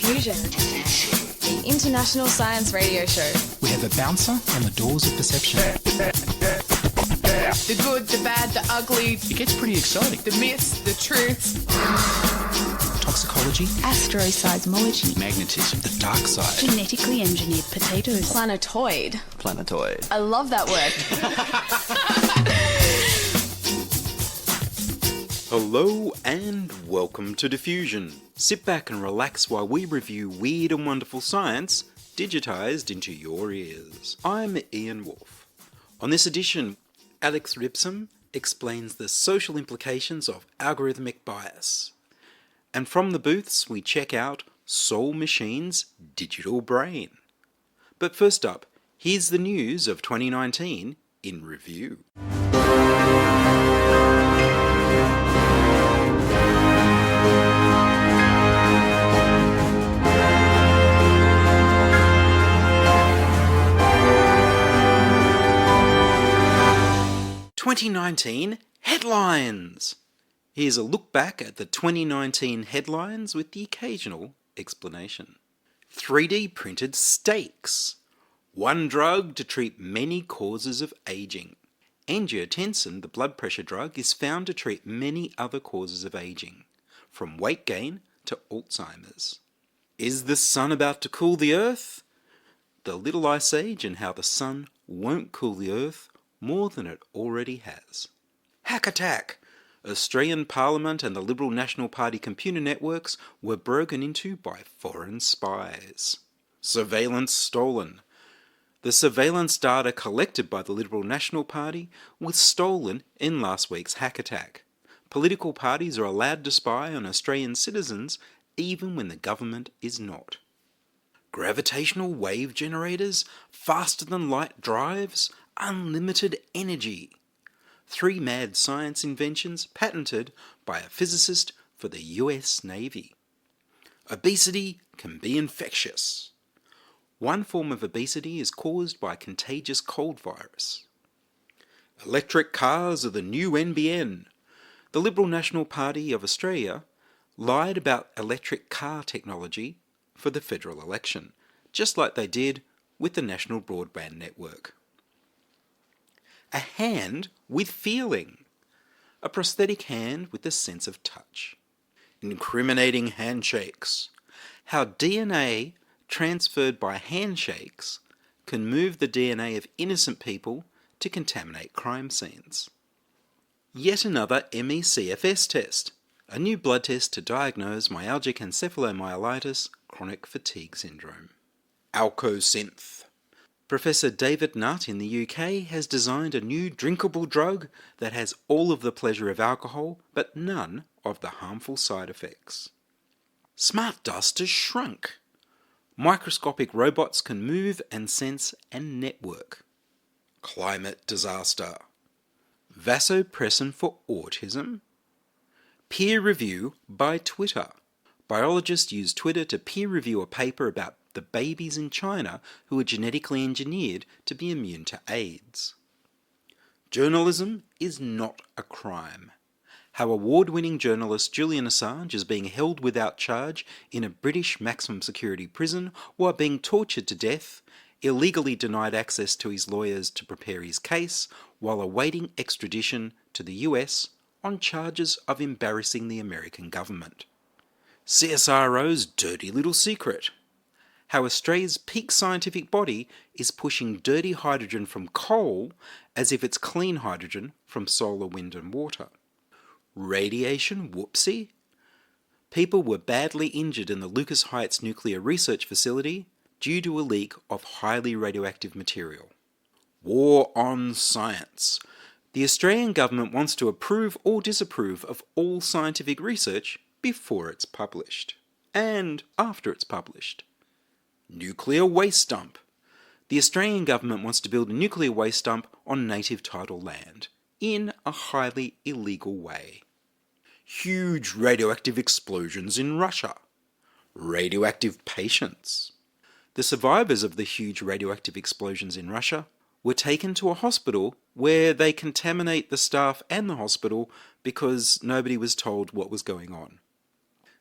Diffusion, the international science radio show. We have a bouncer on the doors of perception. The good, the bad, the ugly. It gets pretty exciting. The myths, the truths. Toxicology. Astroseismology. Magnetism. The dark side. Genetically engineered potatoes. Planetoid. I love that word. Hello and welcome to Diffusion. Sit back and relax while we review weird and wonderful science digitised into your ears. I'm Ian Woolf. On this edition, Alix Rübsaam explains the social implications of algorithmic bias. And from the booths we check out Soul Machine's digital brain. But first up, here's the news of 2019 in review. "2019 headlines." Here's a look back at the 2019 headlines with the occasional explanation. 3D printed steaks. One drug to treat many causes of aging. Angiotensin, the blood pressure drug, is found to treat many other causes of aging, from weight gain to Alzheimer's. Is the sun about to cool the earth? The little ice age and how the sun won't cool the earth more than it already has. Hack attack. Australian Parliament and the Liberal National Party computer networks were broken into by foreign spies. Surveillance stolen. The surveillance data collected by the Liberal National Party was stolen in last week's hack attack. Political parties are allowed to spy on Australian citizens even when the government is not. Gravitational wave generators, faster than light drives, unlimited energy. 3 mad science inventions patented by a physicist for the US Navy. Obesity can be infectious. One form of obesity is caused by a contagious cold virus. Electric cars are the new NBN. The Liberal National Party of Australia lied about electric car technology for the federal election, just like they did with the National Broadband Network. A hand with feeling. A prosthetic hand with a sense of touch. Incriminating handshakes. How DNA transferred by handshakes can move the DNA of innocent people to contaminate crime scenes. Yet another ME/CFS test. A new blood test to diagnose myalgic encephalomyelitis, chronic fatigue syndrome. Alcosynth. Professor David Nutt in the UK has designed a new drinkable drug that has all of the pleasure of alcohol, but none of the harmful side effects. Smart dust has shrunk. Microscopic robots can move and sense and network. Climate disaster. Vasopressin for autism. Peer review by Twitter. Biologists use Twitter to peer review a paper about the babies in China who were genetically engineered to be immune to AIDS. Journalism is not a crime. How award-winning journalist Julian Assange is being held without charge in a British maximum security prison while being tortured to death, illegally denied access to his lawyers to prepare his case while awaiting extradition to the US on charges of embarrassing the American government. CSIRO's dirty little secret. How Australia's peak scientific body is pushing dirty hydrogen from coal as if it's clean hydrogen from solar, wind and water. Radiation whoopsie. People were badly injured in the Lucas Heights nuclear research facility due to a leak of highly radioactive material. War on science. The Australian government wants to approve or disapprove of all scientific research before it's published, and after it's published. Nuclear waste dump. The Australian government wants to build a nuclear waste dump on native title land, in a highly illegal way. Huge radioactive explosions in Russia. Radioactive patients. The survivors of the huge radioactive explosions in Russia were taken to a hospital where they contaminate the staff and the hospital because nobody was told what was going on.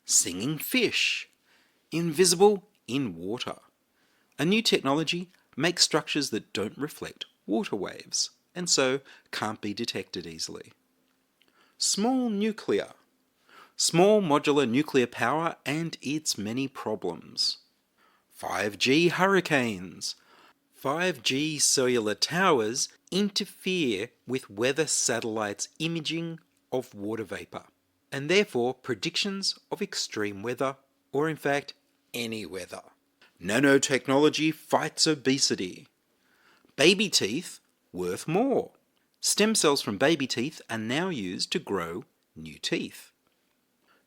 Singing fish. Invisible in water. A new technology makes structures that don't reflect water waves, and so can't be detected easily. Small nuclear. Small modular nuclear power and its many problems. 5G hurricanes. 5G cellular towers interfere with weather satellites' imaging of water vapour, and therefore predictions of extreme weather, or in fact, any weather. Nanotechnology fights obesity. Baby teeth worth more. Stem cells from baby teeth are now used to grow new teeth.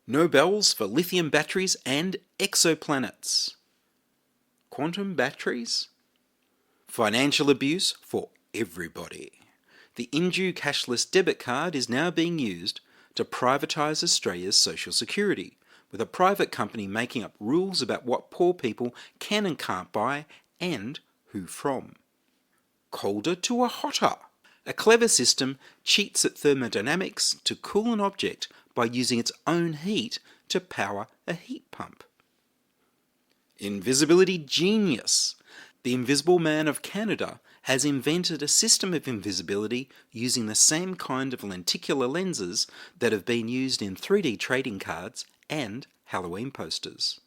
Nobels for lithium batteries and exoplanets. Quantum batteries? Financial abuse for everybody. The Indue cashless debit card is now being used to privatise Australia's social security, with a private company making up rules about what poor people can and can't buy and who from. Colder to a hotter. A clever system cheats at thermodynamics to cool an object by using its own heat to power a heat pump. Invisibility genius. The Invisible Man of Canada has invented a system of invisibility using the same kind of lenticular lenses that have been used in 3D trading cards and Halloween posters.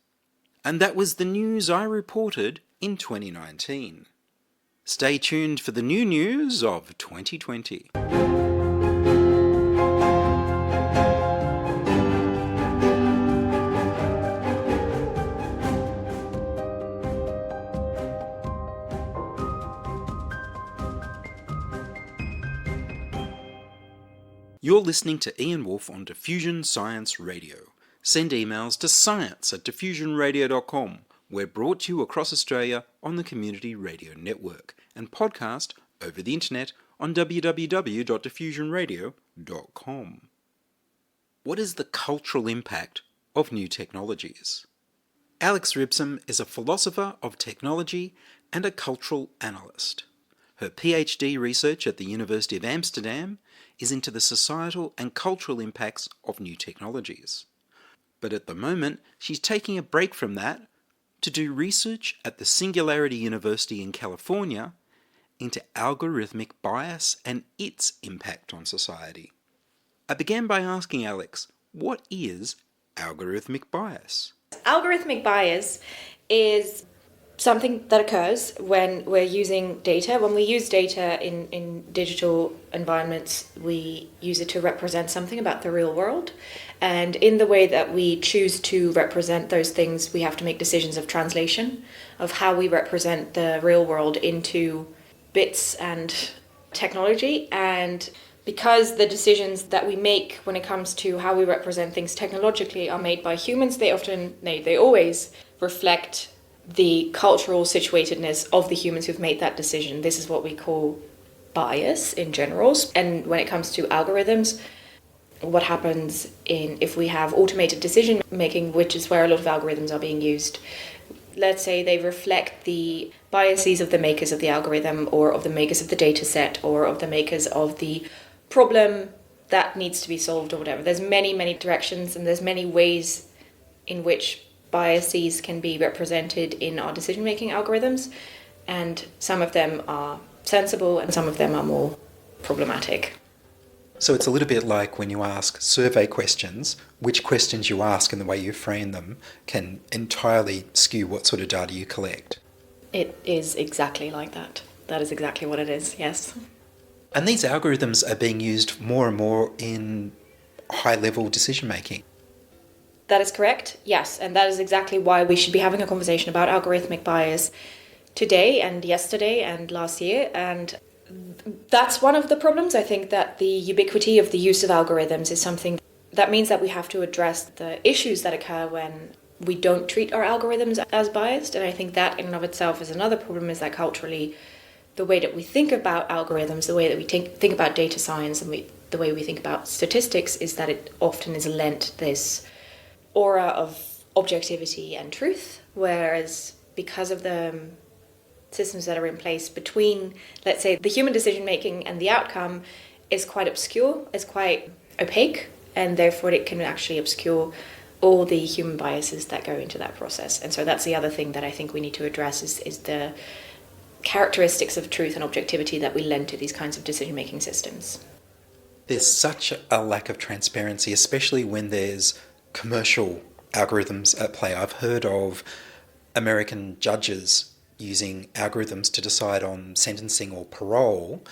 And that was the news I reported in 2019. Stay tuned for the new news of 2020. You're listening to Ian Woolf on Diffusion Science Radio. Send emails to science@diffusionradio.com. We're brought to you across Australia on the Community Radio Network and podcast over the internet on www.diffusionradio.com. What is the cultural impact of new technologies? Alix Rübsaam is a philosopher of technology and a cultural analyst. Her PhD research at the University of Amsterdam is into the societal and cultural impacts of new technologies. But at the moment, she's taking a break from that to do research at the Singularity University in California into algorithmic bias and its impact on society. I began by asking Alix, what is algorithmic bias? Algorithmic bias is something that occurs when we're using data. When we use data in digital environments, we use it to represent something about the real world. And in the way that we choose to represent those things, we have to make decisions of translation, of how we represent the real world into bits and technology. And because the decisions that we make when it comes to how we represent things technologically are made by humans, they always reflect the cultural situatedness of the humans who've made that decision. This is what we call bias in general. And when it comes to algorithms, what happens if we have automated decision making, which is where a lot of algorithms are being used, let's say they reflect the biases of the makers of the algorithm or of the makers of the data set or of the makers of the problem that needs to be solved or whatever. There's many, many directions and there's many ways in which biases can be represented in our decision-making algorithms, and some of them are sensible and some of them are more problematic. So it's a little bit like when you ask survey questions, which questions you ask and the way you frame them can entirely skew what sort of data you collect. It is exactly like that. That is exactly what it is, yes. And these algorithms are being used more and more in high-level decision-making. That is correct, yes, and that is exactly why we should be having a conversation about algorithmic bias today and yesterday and last year. And that's one of the problems. I think that the ubiquity of the use of algorithms is something that means that we have to address the issues that occur when we don't treat our algorithms as biased. And I think that in and of itself is another problem, is that culturally the way that we think about algorithms, the way that we think about data science and the way we think about statistics is that it often is lent this aura of objectivity and truth, whereas because of the systems that are in place between, let's say, the human decision making and the outcome is quite obscure, is quite opaque, and therefore it can actually obscure all the human biases that go into that process. And so that's the other thing that I think we need to address is the characteristics of truth and objectivity that we lend to these kinds of decision-making systems. There's such a lack of transparency, especially when there's commercial algorithms at play. I've heard of American judges using algorithms to decide on sentencing or parole,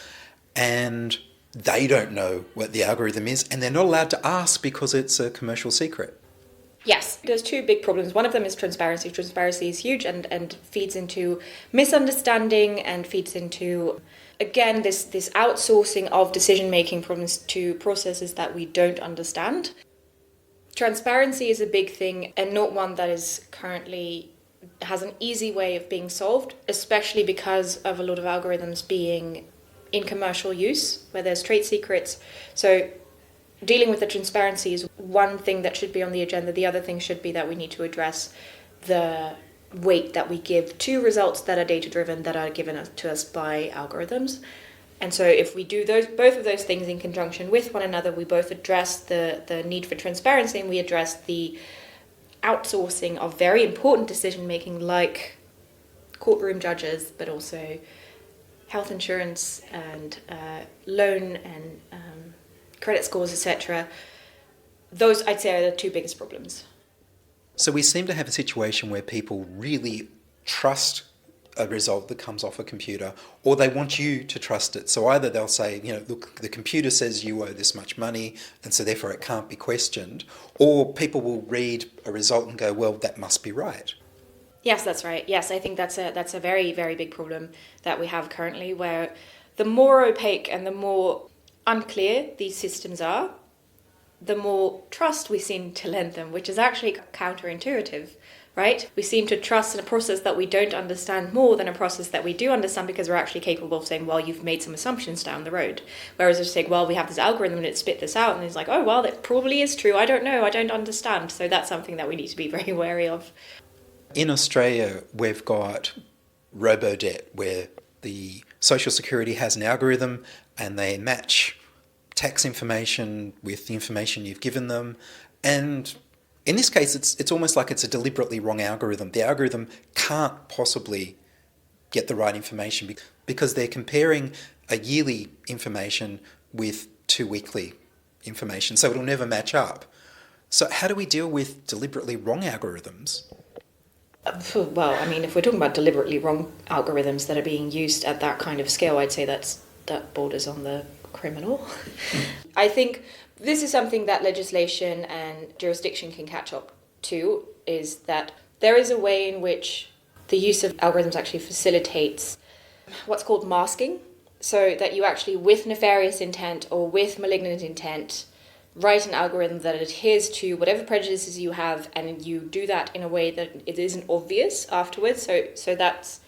and they don't know what the algorithm is, and they're not allowed to ask because it's a commercial secret. Yes, there's two big problems. One of them is transparency. Transparency is huge and feeds into misunderstanding and feeds into, again, this outsourcing of decision-making problems to processes that we don't understand. Transparency is a big thing and not one that is currently has an easy way of being solved, especially because of a lot of algorithms being in commercial use, where there's trade secrets. So dealing with the transparency is one thing that should be on the agenda. The other thing should be that we need to address the weight that we give to results that are data-driven, that are given to us by algorithms. And so if we do both of those things in conjunction with one another, we both address the need for transparency and we address the outsourcing of very important decision-making like courtroom judges, but also health insurance and loan and credit scores, etc. Those, I'd say, are the two biggest problems. So we seem to have a situation where people really trust a result that comes off a computer, or they want you to trust it. So either they'll say, look, the computer says you owe this much money, and so therefore it can't be questioned, or people will read a result and go, well, that must be right. Yes, that's right. Yes, I think that's a very, very big problem that we have currently, where the more opaque and the more unclear these systems are, the more trust we seem to lend them, which is actually counterintuitive, right? We seem to trust in a process that we don't understand more than a process that we do understand, because we're actually capable of saying, well, you've made some assumptions down the road. Whereas if saying, well, we have this algorithm and it spit this out, and it's like, oh, well, that probably is true. I don't know. I don't understand. So that's something that we need to be very wary of. In Australia, we've got Robodebt, where the Social Security has an algorithm and they match tax information with the information you've given them. And in this case, it's almost like it's a deliberately wrong algorithm. The algorithm can't possibly get the right information because they're comparing a yearly information with 2 weekly information, so it'll never match up. So how do we deal with deliberately wrong algorithms? Well, I mean, if we're talking about deliberately wrong algorithms that are being used at that kind of scale, I'd say that borders on the criminal. I think this is something that legislation and jurisdiction can catch up to, is that there is a way in which the use of algorithms actually facilitates what's called masking, so that you actually, with nefarious intent or with malignant intent, write an algorithm that adheres to whatever prejudices you have, and you do that in a way that it isn't obvious afterwards. So that's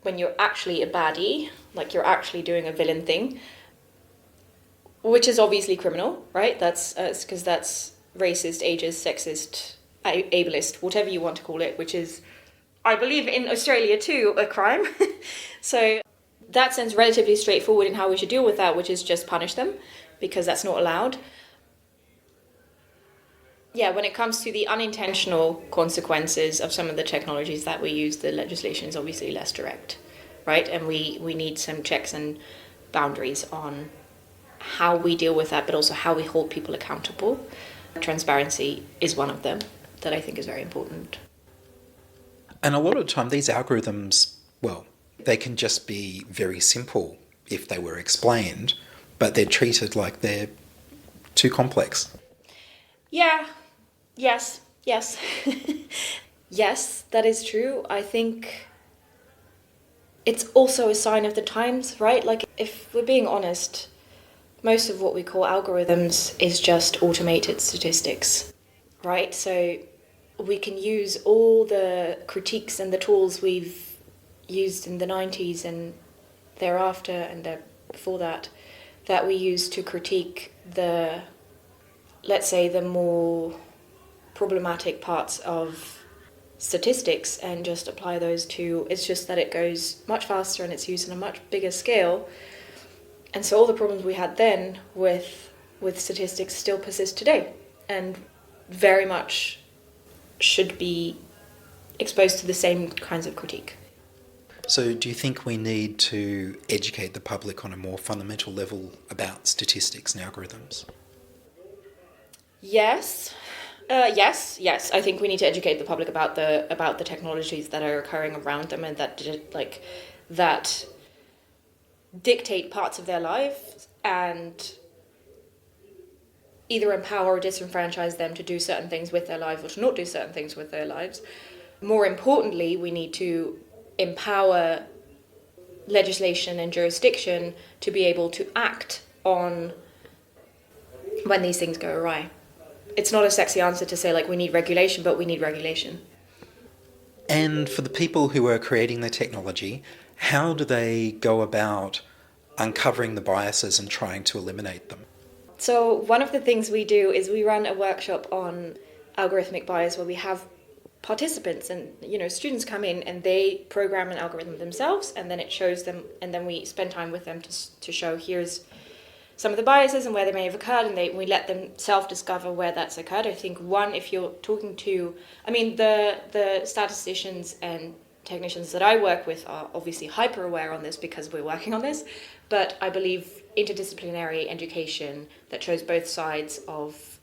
when you're actually a baddie, like you're actually doing a villain thing, which is obviously criminal, right? That's because that's racist, ageist, sexist, ableist, whatever you want to call it, which is, I believe, in Australia too, a crime. So that sounds relatively straightforward in how we should deal with that, which is just punish them, because that's not allowed. Yeah, when it comes to the unintentional consequences of some of the technologies that we use, the legislation is obviously less direct, right? And we need some checks and boundaries on how we deal with that, but also how we hold people accountable. Transparency is one of them that I think is very important. And a lot of the time, these algorithms, well, they can just be very simple if they were explained, but they're treated like they're too complex. Yeah. Yes. Yes, that is true. I think it's also a sign of the times, right? Like, if we're being honest, most of what we call algorithms is just automated statistics, right? So we can use all the critiques and the tools we've used in the 90s and thereafter and before that we use to critique the, let's say, the more problematic parts of statistics, and just apply those to, it's just that it goes much faster and it's used on a much bigger scale. And so all the problems we had then with statistics still persist today, and very much should be exposed to the same kinds of critique. So do you think we need to educate the public on a more fundamental level about statistics and algorithms? Yes. Yes. I think we need to educate the public about the technologies that are occurring around them and that dictate parts of their lives and either empower or disenfranchise them to do certain things with their lives or to not do certain things with their lives. More importantly, we need to empower legislation and jurisdiction to be able to act on when these things go awry. It's not a sexy answer to say, like, we need regulation, but we need regulation. And for the people who are creating the technology, how do they go about uncovering the biases and trying to eliminate them? So one of the things we do is we run a workshop on algorithmic bias where we have participants and students come in and they program an algorithm themselves, and then it shows them, and then we spend time with them to show here's some of the biases and where they may have occurred, and we let them self-discover where that's occurred. I think if you're talking to, the statisticians and technicians that I work with are obviously hyper aware on this because we're working on this, but I believe interdisciplinary education that shows both sides of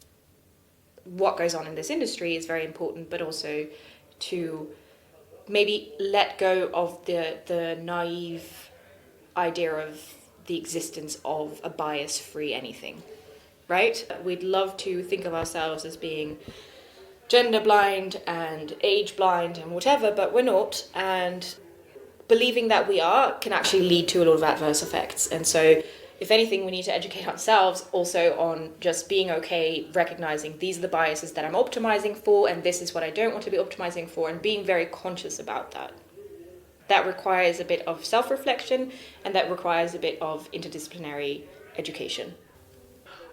what goes on in this industry is very important, but also to maybe let go of the naive idea of the existence of a bias-free anything, right? We'd love to think of ourselves as being gender blind and age blind and whatever, but we're not, and believing that we are can actually lead to a lot of adverse effects. And so if anything, we need to educate ourselves also on just being okay, recognizing these are the biases that I'm optimizing for, and this is what I don't want to be optimizing for, and being very conscious about that. That requires a bit of self-reflection, and that requires a bit of interdisciplinary education.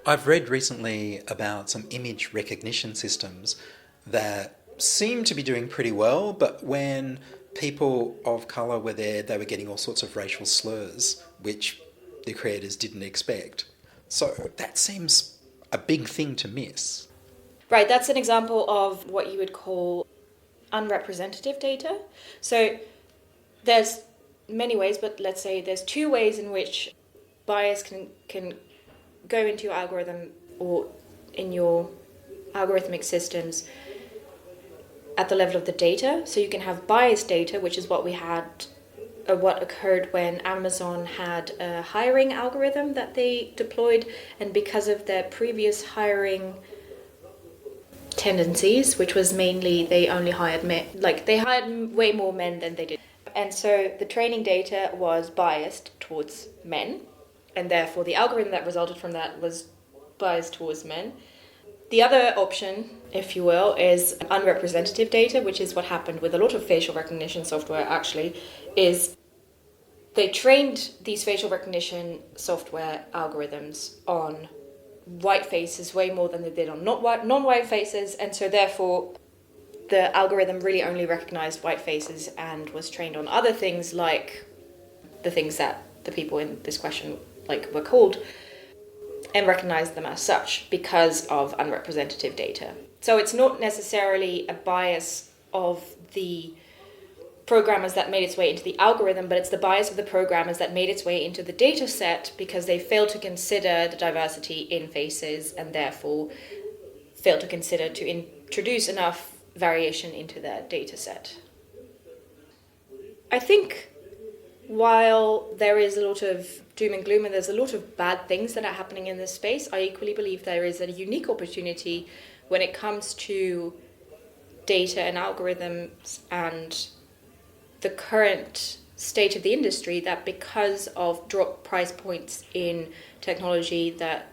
I've read recently about some image recognition systems that seem to be doing pretty well, but when people of colour were there, they were getting all sorts of racial slurs, which the creators didn't expect. So that seems a big thing to miss. Right, that's an example of what you would call unrepresentative data. So there's many ways, but let's say there's two ways in which bias can go into your algorithm or in your algorithmic systems at the level of the data. So you can have biased data, which is what we had, or what occurred when Amazon had a hiring algorithm that they deployed, and because of their previous hiring tendencies, which was mainly they only hired men, they hired way more men than they did. And so the training data was biased towards men, and therefore the algorithm that resulted from that was biased towards men. The other option, if you will, is unrepresentative data, which is what happened with a lot of facial recognition software actually, is they trained these facial recognition software algorithms on white faces way more than they did on non-white faces, and so therefore the algorithm really only recognized white faces and was trained on other things, like the things that the people in this question were called, and recognized them as such because of unrepresentative data. So it's not necessarily a bias of the programmers that made its way into the algorithm, but it's the bias of the programmers that made its way into the data set because they failed to consider the diversity in faces and therefore failed to consider to introduce enough variation into their data set. I think while there is a lot of doom and gloom and there's a lot of bad things that are happening in this space, I equally believe there is a unique opportunity when it comes to data and algorithms and the current state of the industry, that because of drop price points in technology that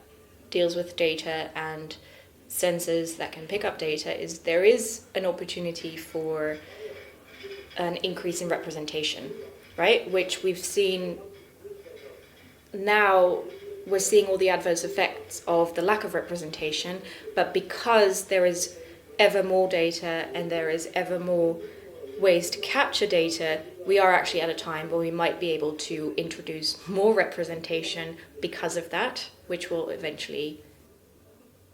deals with data and sensors that can pick up data, there is an opportunity for an increase in representation, right? Which we've seen now. We're seeing all the adverse effects of the lack of representation, but because there is ever more data and there is ever more ways to capture data, we are actually at a time where we might be able to introduce more representation because of that, which will eventually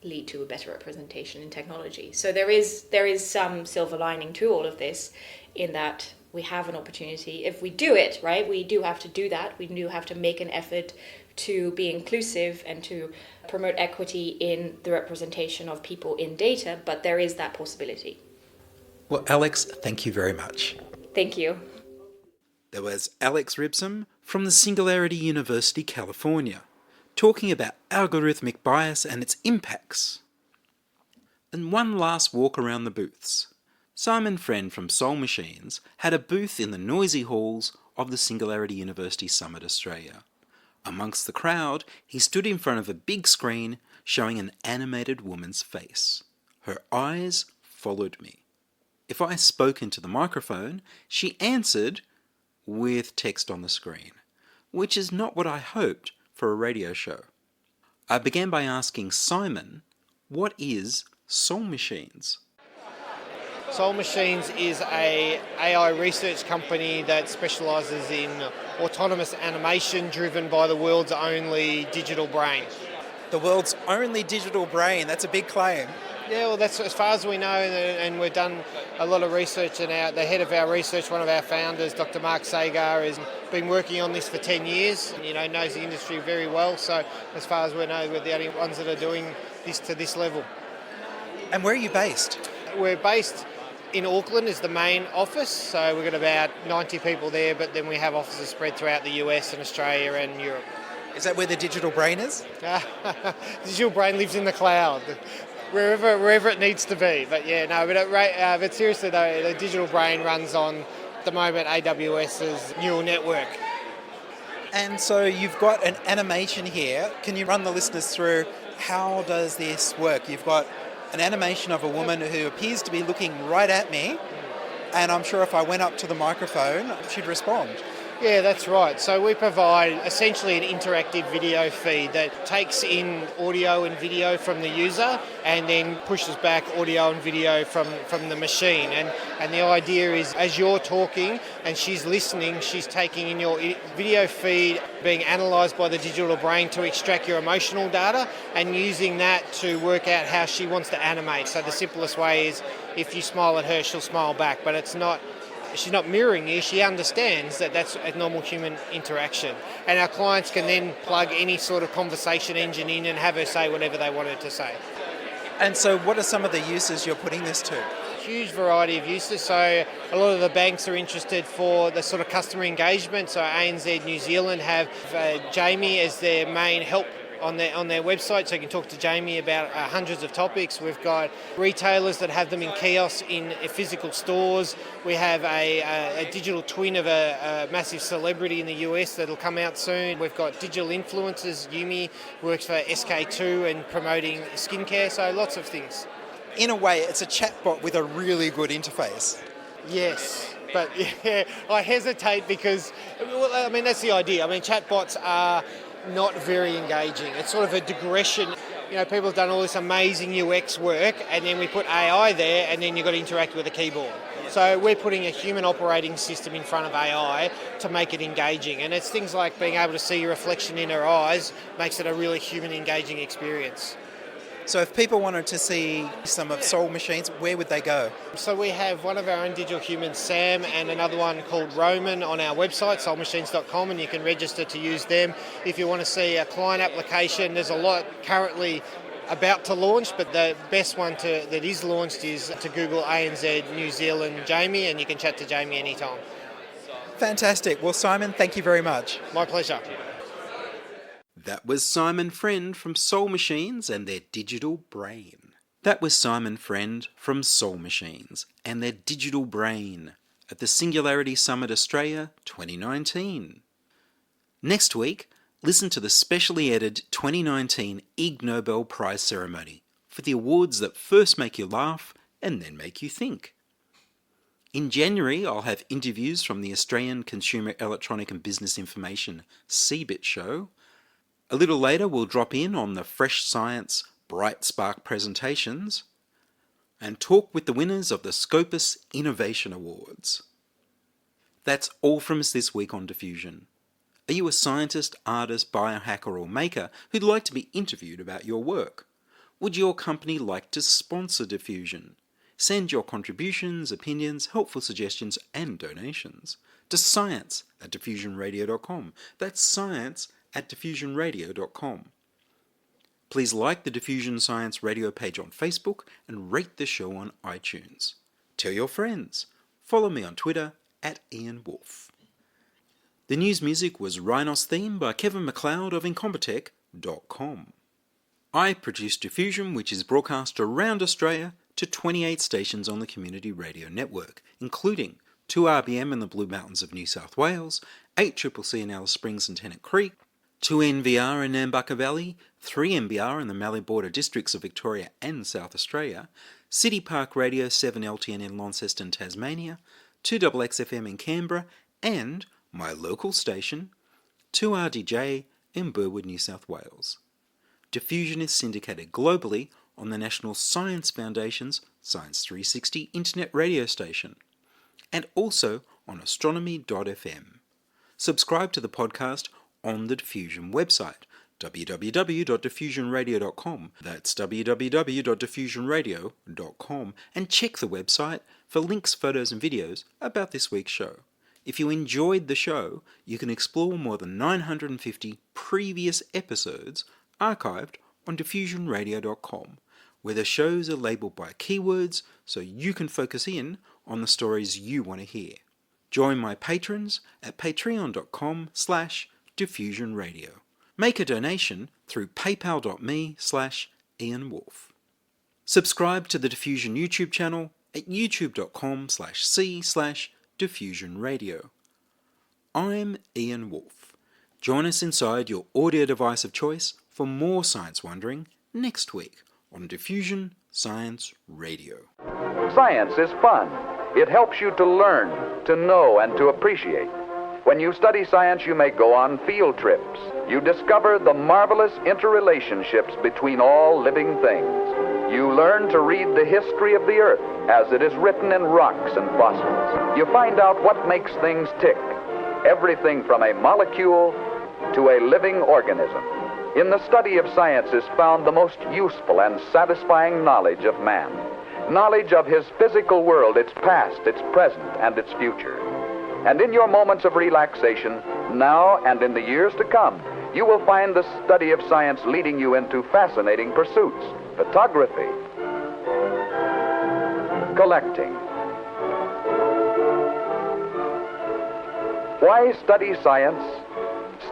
lead to a better representation in technology. So there is some silver lining to all of this, in that we have an opportunity. If we do it, right, we do have to do that. We do have to make an effort to be inclusive and to promote equity in the representation of people in data, but there is that possibility. Well, Alix, thank you very much. Thank you. There was Alix Rübsaam from the Singularity University, California, talking about algorithmic bias and its impacts. And one last walk around the booths. Simon Friend from Soul Machines had a booth in the noisy halls of the Singularity University Summit Australia. Amongst the crowd, he stood in front of a big screen showing an animated woman's face. Her eyes followed me. If I spoke into the microphone, she answered with text on the screen, which is not what I hoped for a radio show. I began by asking Simon, what is Soul Machines? Soul Machines is a AI research company that specialises in autonomous animation driven by the world's only digital brain. The world's only digital brain, that's a big claim. Yeah, well, that's as far as we know, and we've done a lot of research, and the head of our research, one of our founders, Dr. Mark Sagar, has been working on this for 10 years, and, knows the industry very well. So as far as we know, we're the only ones that are doing this to this level. And where are you based? We're based in Auckland is the main office, so we've got about 90 people there, but then we have offices spread throughout the US and Australia and Europe. Is that where the digital brain is? Digital brain lives in the cloud, wherever it needs to be. But yeah, no, but seriously though, the digital brain runs on, at the moment, AWS's neural network. And so you've got an animation here. Can you run the listeners through how does this work? You've got an animation of a woman who appears to be looking right at me, and I'm sure if I went up to the microphone, she'd respond. Yeah, that's right. So we provide essentially an interactive video feed that takes in audio and video from the user and then pushes back audio and video from the machine. And the idea is, as you're talking and she's listening, she's taking in your video feed, being analysed by the digital brain to extract your emotional data and using that to work out how she wants to animate. So the simplest way is, if you smile at her, she'll smile back, but she's not mirroring you, she understands that that's a normal human interaction. And our clients can then plug any sort of conversation engine in and have her say whatever they want her to say. And so what are some of the uses you're putting this to? Huge variety of uses. So a lot of the banks are interested for the sort of customer engagement. So ANZ New Zealand have Jamie as their main help on their website, so you can talk to Jamie about hundreds of topics. We've got retailers that have them in kiosks in physical stores. We have a digital twin of a massive celebrity in the US that'll come out soon. We've got digital influencers. Yumi works for SK2 and promoting skincare, so lots of things. In a way, it's a chatbot with a really good interface. Yes, but yeah, I hesitate because, well, I mean, that's the idea. I mean, chatbots are not very engaging. It's sort of a digression. People have done all this amazing UX work and then we put AI there and then you've got to interact with a keyboard. So we're putting a human operating system in front of AI to make it engaging. And it's things like being able to see your reflection in her eyes makes it a really human engaging experience. So if people wanted to see some of Soul Machines, where would they go? So we have one of our own digital humans, Sam, and another one called Roman on our website, soulmachines.com, and you can register to use them. If you want to see a client application, there's a lot currently about to launch, but the best one that is launched is to Google ANZ New Zealand Jamie, and you can chat to Jamie anytime. Fantastic. Well, Simon, thank you very much. My pleasure. That was Simon Friend from Soul Machines and their digital brain. That was Simon Friend from Soul Machines and their digital brain at the Singularity Summit Australia 2019. Next week, listen to the specially edited 2019 Ig Nobel Prize ceremony for the awards that first make you laugh and then make you think. In January, I'll have interviews from the Australian Consumer Electronic and Business Information CeBIT show. A little later, we'll drop in on the Fresh Science Bright Spark presentations and talk with the winners of the Scopus Innovation Awards. That's all from us this week on Diffusion. Are you a scientist, artist, biohacker or maker who'd like to be interviewed about your work? Would your company like to sponsor Diffusion? Send your contributions, opinions, helpful suggestions, and donations to science@diffusionradio.com. That's science@diffusionradio.com. Please like the Diffusion Science Radio page on Facebook and rate the show on iTunes. Tell your friends. Follow me on Twitter @Ian Woolf. The news music was Rhinos Theme by Kevin MacLeod of Incompetech.com. I produce Diffusion, which is broadcast around Australia to 28 stations on the Community Radio Network, including 2RBM in the Blue Mountains of New South Wales, 8CCC in Alice Springs and Tennant Creek, 2NVR in Nambucca Valley, 3MBR in the Mallee Border districts of Victoria and South Australia, City Park Radio 7LTN in Launceston, Tasmania, 2XXFM in Canberra, and my local station, 2RDJ in Burwood, New South Wales. Diffusion is syndicated globally on the National Science Foundation's Science 360 internet radio station, and also on astronomy.fm. Subscribe to the podcast on the Diffusion website, www.diffusionradio.com. That's www.diffusionradio.com, and check the website for links, photos and videos about this week's show. If you enjoyed the show, you can explore more than 950 previous episodes archived on diffusionradio.com, where the shows are labelled by keywords so you can focus in on the stories you want to hear. Join my patrons at patreon.com/diffusionradio. Make a donation through paypal.me/Ian Woolf. Subscribe to the Diffusion YouTube channel at youtube.com/c/diffusionradio. I'm Ian Woolf. Join us inside your audio device of choice for more science wondering next week on Diffusion Science Radio. Science is fun. It helps you to learn, to know, and to appreciate. When you study science, you may go on field trips. You discover the marvelous interrelationships between all living things. You learn to read the history of the Earth as it is written in rocks and fossils. You find out what makes things tick, everything from a molecule to a living organism. In the study of science is found the most useful and satisfying knowledge of man. Knowledge of his physical world, its past, its present, and its future. And in your moments of relaxation, now and in the years to come, you will find the study of science leading you into fascinating pursuits. Photography, collecting. Why study science?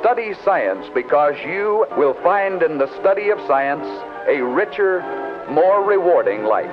Study science because you will find in the study of science a richer, more rewarding life.